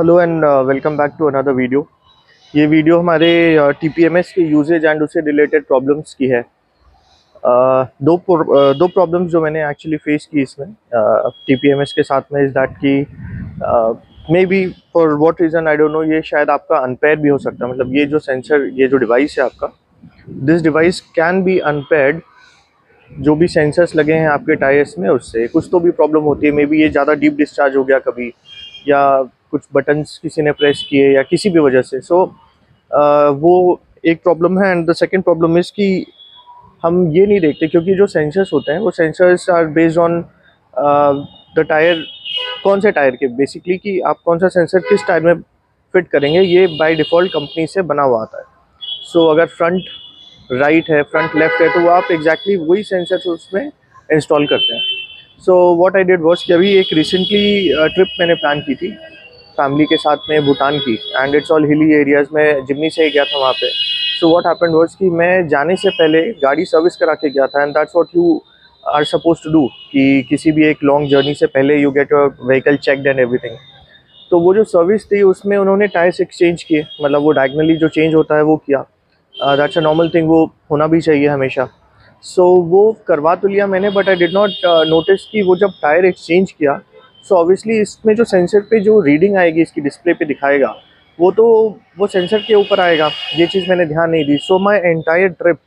Hello and welcome back to another video. ये video हमारे TPMS के यूजेज एंड उससे रिलेटेड प्रॉब्लम्स की है। दो प्रॉब्लम्स जो मैंने एक्चुअली फेस की इसमें टीपीएमएस के साथ में इज़ दैट कि may be for what reason I don't know, ये शायद आपका अनपेयर भी हो सकता है। मतलब ये जो सेंसर, ये जो डिवाइस है आपका, this device can be unpaired. जो भी सेंसर्स लगे हैं आपके टायर्स में उससे कुछ तो भी प्रॉब्लम होती है। मे बी ये ज़्यादा डीप डिस्चार्ज हो गया कभी, या कुछ बटन्स किसी ने प्रेस किए या किसी भी वजह से। वो एक प्रॉब्लम है। And the second problem is कि हम ये नहीं देखते, क्योंकि जो सेंसर्स होते हैं वो sensors are based on the tyre. कौन से टायर के, बेसिकली कि आप कौन सा सेंसर किस टायर में फिट करेंगे, ये बाय डिफ़ॉल्ट कंपनी से बना हुआ आता है। अगर फ्रंट राइट है, फ्रंट लेफ्ट है, तो वो आप एग्जैक्टली वही सेंसर्स उसमें इंस्टॉल करते हैं। व्हाट आई डिड वाज कि अभी एक रिसेंटली ट्रिप मैंने प्लान की थी फैमिली के साथ में भूटान की, and it's all hilly areas में। जिमनी से ही गया था वहाँ पे। व्हाट हैपेंड वाज कि मैं जाने से पहले गाड़ी सर्विस करा के गया था, and that's what you are suppose to do कि किसी भी एक लॉन्ग जर्नी से पहले you get your vehicle checked and everything. तो वो जो सर्विस थी उसमें उन्होंने टायर्स एक्सचेंज किए, मतलब वो डायगनली जो चेंज होता है वो किया। दैट्स अ नॉर्मल थिंग, वो होना भी चाहिए हमेशा। वो करवा तो लिया मैंने, but I did not notice कि वो जब टायर एक्सचेंज किया, ऑब्वियसली इसमें जो सेंसर पे जो रीडिंग आएगी, इसकी डिस्प्ले पे दिखाएगा, वो सेंसर के ऊपर आएगा। ये चीज़ मैंने ध्यान नहीं दी। माई एंटायर ट्रिप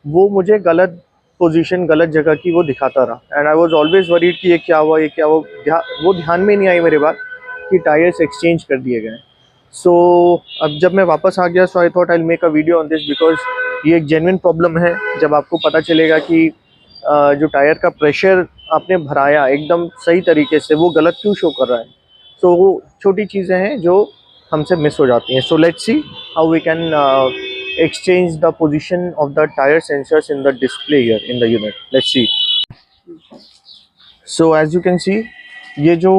वो मुझे गलत पोजीशन, गलत जगह की वो दिखाता रहा। And I was always worried कि ये क्या हुआ, ये क्या हुआ। वो ध्यान में नहीं आई मेरे बात कि टायर्स एक्सचेंज कर दिए गए। अब जब मैं वापस आ गया, I thought I will make a video on this, because ये एक जेन्युइन प्रॉब्लम है। जब आपको पता चलेगा कि जो टायर का प्रेशर आपने भराया एकदम सही तरीके से, वो गलत क्यों शो कर रहा है। वो छोटी चीज़ें हैं जो हमसे मिस हो जाती हैं। Let's see how we can exchange the position of the tire sensors in the display here in the unit. Let's see. As you can see, ये जो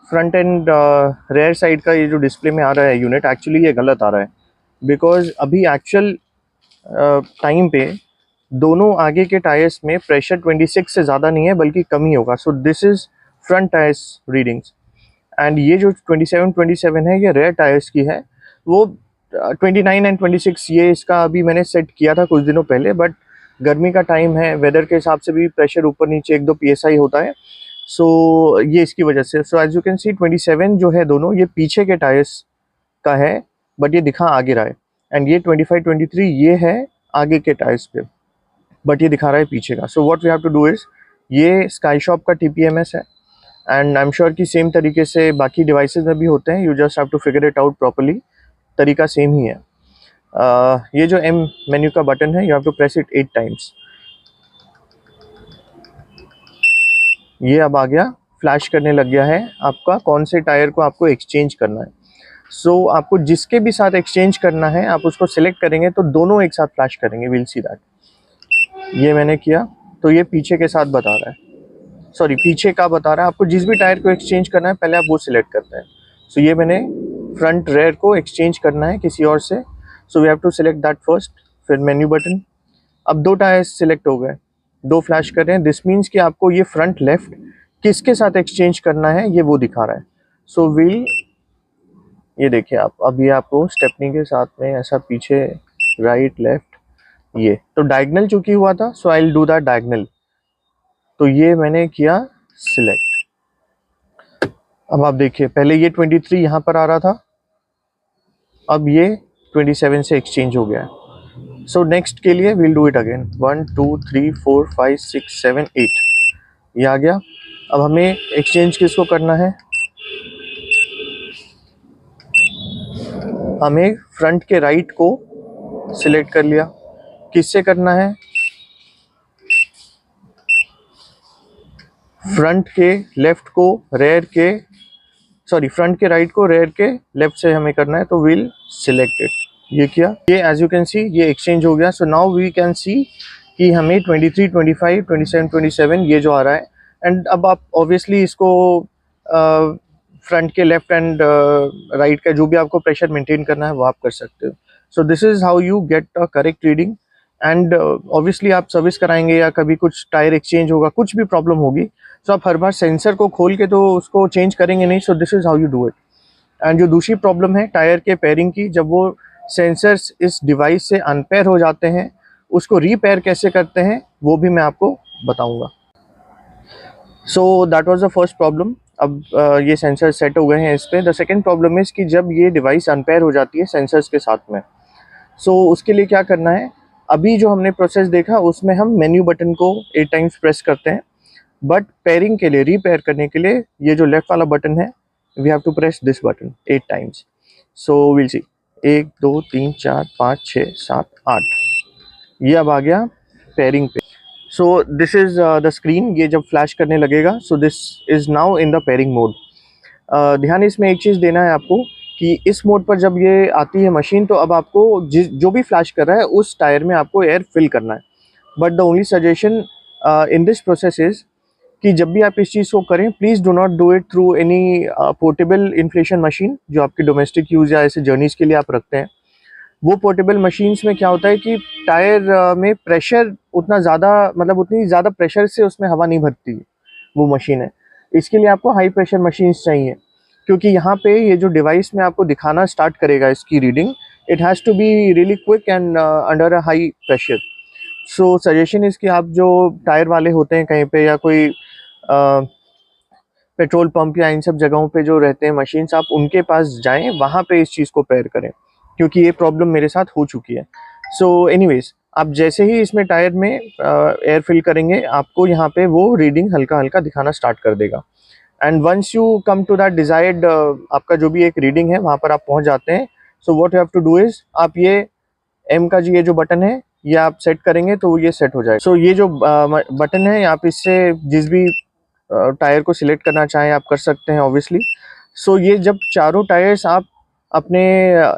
फ्रंट एंड रेयर साइड का ये जो डिस्प्ले में आ रहा है यूनिट, एक्चुअली ये गलत आ रहा है। बिकॉज अभी एक्चुअल टाइम पे दोनों आगे के टायर्स में प्रेशर 26 से ज़्यादा नहीं है, बल्कि कम ही होगा। This is front tyres readings, and ये जो 27 है ये रेयर टायर्स की है। वो 29 एंड 26 ये इसका अभी मैंने सेट किया था कुछ दिनों पहले, बट गर्मी का टाइम है, वेदर के हिसाब से भी प्रेशर ऊपर नीचे 1-2 PSI होता है। ये इसकी वजह से। एज यू कैन सी 27 जो है दोनों ये पीछे के टायर्स का है, बट ये दिखा आगे रहा है। एंड ये 25-23 ये है आगे के टायर्स पे, बट ये दिखा रहा है पीछे का। What we have to do is, ये स्काई शॉप का TPMS है, एंड आई एम श्योर कि सेम तरीके से बाकी डिवाइसेस में भी होते हैं। You just have to figure it out properly. तरीका सेम ही है। ये जो M मेन्यू का बटन है, you have to press it 8 times. ये अब आ गया, फ्लैश करने लग गया है आपका कौन से टायर को आपको एक्सचेंज करना है। आपको जिसके भी साथ एक्सचेंज करना है आप उसको सिलेक्ट करेंगे तो दोनों एक साथ फ्लैश करेंगे। Will see that. ये मैंने किया तो ये पीछे के साथ बता रहा है, सॉरी पीछे का बता रहा है। आपको जिस भी टायर को एक्सचेंज करना है पहले आप वो सिलेक्ट करते हैं। ये मैंने फ्रंट रेयर को एक्सचेंज करना है किसी और से, we have to select that first. फिर मेन्यू बटन। अब 2 टायर्स सिलेक्ट हो गए, 2 फ्लैश कर रहे हैं। दिस मीन्स कि आपको ये फ्रंट लेफ्ट किसके साथ एक्सचेंज करना है ये वो दिखा रहा है। व्हील, ये देखिए आप, अब ये आपको स्टेपनी के साथ में ऐसा पीछे राइट लेफ्ट, ये तो डायगनल चूंकि हुआ था, I will do that diagonal. तो ये मैंने किया सिलेक्ट। अब आप देखिए पहले ये 23 यहाँ पर आ रहा था, अब ये 27 से एक्सचेंज हो गया है। नेक्स्ट के लिए विल डू इट अगेन। 1 2 3 4 5 6 7 8 ये आ गया। अब हमें एक्सचेंज किसको करना है, हमें फ्रंट के राइट को सिलेक्ट कर लिया। किससे करना है, फ्रंट के लेफ्ट को रेयर के, सॉरी फ्रंट के राइट को रेयर के लेफ्ट से हमें करना है। तो विल सिलेक्ट इट। ये किया, ये एज यू कैन सी ये एक्सचेंज हो गया। नाउ वी कैन सी कि हमें 23 25 27 27 ये जो आ रहा है। एंड अब आप ऑब्वियसली इसको फ्रंट के लेफ्ट एंड राइट का जो भी आपको प्रेशर मेंटेन करना है वो आप कर सकते हो। This is how you get a correct reading. And obviously आप सर्विस कराएंगे या कभी कुछ टायर एक्सचेंज होगा, कुछ भी प्रॉब्लम होगी, आप हर बार सेंसर को खोल के तो उसको चेंज करेंगे नहीं। This is how you do it. And जो दूसरी प्रॉब्लम है टायर के पेयरिंग की, जब वो सेंसर्स इस डिवाइस से अनपेयर हो जाते हैं, उसको रीपेयर कैसे करते हैं वो भी मैं आपको बताऊंगा। So that was the first problem. अब ये सेंसर सेट हो गए हैं इस पे। द सेकंड प्रॉब्लम इज़ कि जब ये डिवाइस अनपेयर हो जाती है सेंसर्स के साथ में, सो उसके लिए क्या करना है। अभी जो हमने प्रोसेस देखा उसमें हम मेन्यू बटन को 8 टाइम्स प्रेस करते हैं, बट पेयरिंग के लिए, रीपेयर करने के लिए ये जो लेफ्ट वाला बटन है, we have to press this button 8 times. So will see, 1 2 3 4 5 6 7 8, ये अब आ गया पेयरिंग पे। सो दिस इज़ द स्क्रीन, ये जब फ्लैश करने लगेगा, सो this is now in the pairing mode. ध्यान इसमें एक चीज़ देना है आपको कि इस मोड पर जब ये आती है मशीन, तो अब आपको जो भी फ्लैश कर रहा है उस टायर में आपको एयर फिल करना है। But the only suggestion in this process is कि जब भी आप इस चीज़ को करें, please do not do it through any portable inflation machine जो आपकी डोमेस्टिक यूज़ या ऐसे जर्नीज़ के लिए आप रखते हैं। वो पोर्टेबल मशीन्स में क्या होता है कि टायर में प्रेशर उतना ज़्यादा, मतलब उतनी ज़्यादा प्रेशर से उसमें हवा नहीं भरती वो मशीन है। इसके लिए आपको हाई प्रेशर मशीन्स चाहिए, क्योंकि यहाँ पे ये जो डिवाइस में आपको दिखाना स्टार्ट करेगा इसकी reading, it has to be really quick and under a high pressure. So suggestion is कि आप जो टायर वाले होते हैं कहीं पे, या कोई पेट्रोल पंप या इन सब जगहों पे जो रहते हैं मशीन्स, आप उनके पास जाएं, वहाँ पे इस चीज़ को पेयर करें, क्योंकि ये प्रॉब्लम मेरे साथ हो चुकी है। सो एनीवेज, आप जैसे ही इसमें टायर में एयर फिल करेंगे, आपको यहाँ पे वो रीडिंग हल्का हल्का दिखाना स्टार्ट कर देगा। And once you come to that desired, आपका जो भी एक रीडिंग है वहाँ पर आप पहुँच जाते हैं। So what you have to do is, आप ये एम का जी ये जो बटन है, ये आप सेट करेंगे तो ये सेट हो जाएगा। सो ये जो बटन है, आप इससे जिस भी टायर को सिलेक्ट करना चाहें आप कर सकते हैं ऑब्वियसली। सो ये जब चारों टायर्स आप अपने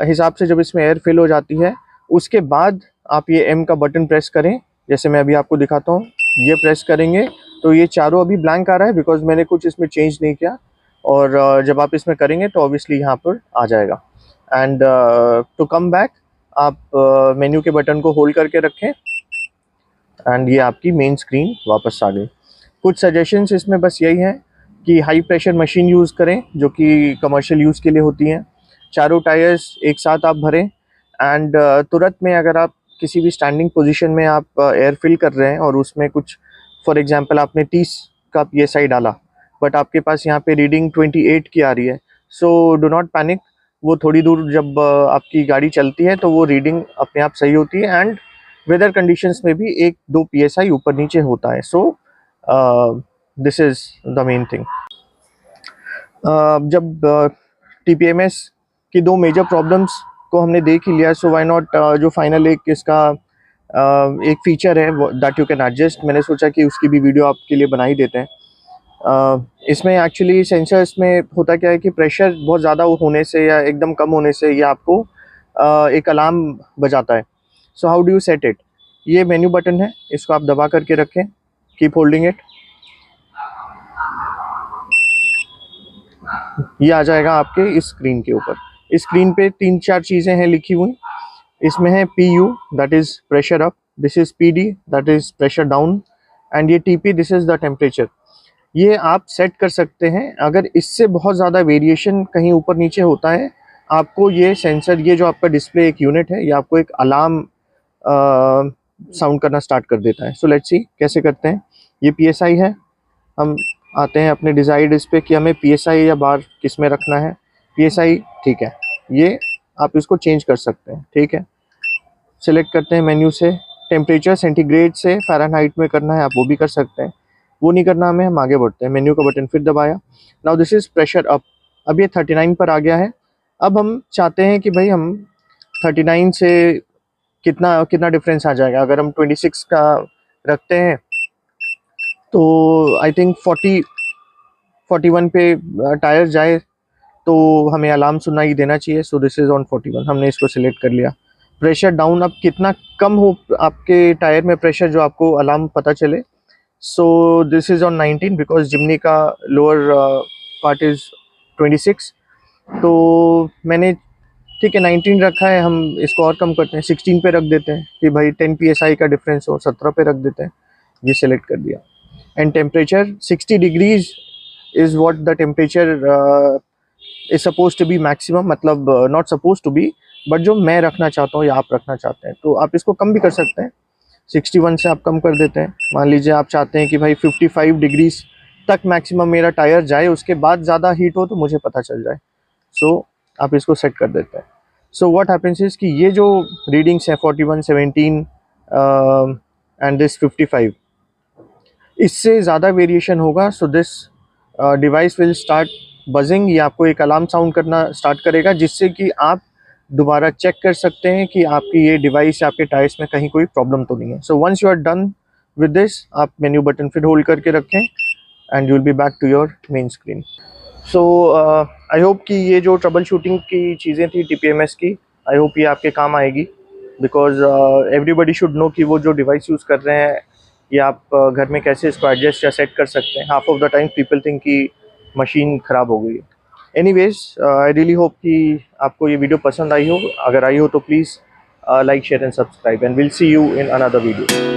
हिसाब से, जब इसमें एयर फिल हो जाती है, उसके बाद आप ये एम का बटन प्रेस करें। जैसे मैं अभी आपको दिखाता हूँ, ये प्रेस करेंगे तो ये चारों अभी ब्लैंक आ रहा है, बिकॉज मैंने कुछ इसमें चेंज नहीं किया। और जब आप इसमें करेंगे तो ऑब्वियसली यहाँ पर आ जाएगा। एंड टू कम बैक, आप मेन्यू के बटन को होल्ड करके रखें, एंड ये आपकी मेन स्क्रीन वापस आ गई। कुछ सजेशंस इसमें बस यही हैं कि हाई प्रेशर मशीन यूज़ करें जो कि कमर्शियल यूज़ के लिए होती हैं। चारों टायर्स एक साथ आप भरें, एंड तुरंत में अगर आप किसी भी स्टैंडिंग पोजीशन में आप एयर फिल कर रहे हैं और उसमें कुछ, फॉर एग्जांपल आपने 30 का PSI डाला, बट आपके पास यहाँ पे रीडिंग 28 की आ रही है, सो डो नॉट पैनिक। वो थोड़ी दूर जब आपकी गाड़ी चलती है तो वो रीडिंग अपने आप सही होती है, एंड वेदर कंडीशंस में भी 1-2 PSI ऊपर नीचे होता है। सो this is the main thing. जब TPMS की दो मेजर प्रॉब्लम्स को हमने देख ही लिया, सो व्हाई नॉट जो फाइनल एक इसका एक फीचर है दैट यू कैन एडजस्ट, मैंने सोचा कि उसकी भी वीडियो आपके लिए बना ही देते हैं। इसमें एक्चुअली सेंसर्स में होता क्या है कि प्रेशर बहुत ज़्यादा होने से या एकदम कम होने से ये आपको एक अलार्म बजाता है। So how do you set it, ये मेन्यू बटन है, इसको आप दबा करके रखें, कीप होल्डिंग इट, ये आ जाएगा आपके इस स्क्रीन के ऊपर। इस स्क्रीन पे 3-4 चीज़ें हैं लिखी हुई। इसमें है PU, that is pressure up, this is PD, that is pressure down, and ये TP, this is the temperature. ये आप सेट कर सकते हैं। अगर इससे बहुत ज़्यादा वेरिएशन कहीं ऊपर नीचे होता है, आपको ये सेंसर, ये जो आपका डिस्प्ले एक यूनिट है, ये आपको एक अलार्म साउंड करना स्टार्ट कर देता है। सो लेट्स सी कैसे करते हैं। ये PSI है, हम आते हैं अपने डिज़ायर्ड इस पे कि हमें PSI या बार किस में रखना है। PSI ठीक है, ये आप इसको चेंज कर सकते हैं, ठीक है। सिलेक्ट करते हैं मेन्यू से, टेम्परेचर सेंटीग्रेड से फ़ारेनहाइट में करना है, आप वो भी कर सकते हैं। वो नहीं करना हमें, हम आगे बढ़ते हैं। मेन्यू का बटन फिर दबाया, now this is pressure up, अब ये 39 पर आ गया है। अब हम चाहते हैं कि भाई हम 39 से कितना कितना डिफरेंस आ जाएगा। अगर हम 26 का रखते हैं तो आई थिंक 41 पे टायर जाए तो हमें अलार्म सुनाई देना चाहिए। सो दिस इज़ ऑन 41, हमने इसको सिलेक्ट कर लिया। प्रेशर डाउन, अब कितना कम हो आपके टायर में प्रेशर जो आपको अलार्म पता चले। So this is on 19, because chimney का लोअर पार्ट इज़ 26। तो मैंने ठीक है 19 रखा है, हम इसको और कम करते हैं, 16 पे रख देते हैं कि भाई 10 PSI का डिफरेंस हो, 17 पे रख देते हैं। ये सिलेक्ट कर दिया। And temperature 60 degrees is what the temperature is suppose to be maximum, मतलब not suppose to be, but जो मैं रखना चाहता हूँ या आप रखना चाहते हैं, तो आप इसको कम भी कर सकते हैं। 61 से आप कम कर देते हैं। मान लीजिए आप चाहते हैं कि भाई 55 डिग्रीज तक मैक्सिमम मेरा टायर जाए, उसके बाद ज़्यादा हीट हो तो मुझे पता चल जाए, सो आप इसको सेट कर देते हैं। सो व्हाट हैपेंस इज कि ये जो रीडिंग्स हैं 41, 17 एंड दिस 55, इससे ज़्यादा वेरिएशन होगा, so this device will start buzzing, ये आपको एक अलार्म साउंड करना स्टार्ट करेगा, जिससे कि आप दोबारा चेक कर सकते हैं कि आपकी ये डिवाइस या आपके टायर्स में कहीं कोई प्रॉब्लम तो नहीं है। So once you are done with this, आप मेन्यू बटन फिर होल्ड करके रखें and you will be back to your main screen. So I hope कि ये जो ट्रबल शूटिंग की चीज़ें थी TPMS की, आई होप ये आपके काम आएगी, बिकॉज एवरीबडी शुड नो कि वो जो डिवाइस यूज़ कर रहे हैं ये आप घर में कैसे इसको एडजस्ट या सेट कर सकते हैं। Half of the time people think कि मशीन ख़राब हो गई है। एनीवेज, आई रियली होप कि आपको ये वीडियो पसंद आई हो। अगर आई हो तो please like, share and subscribe, and will see you in another video.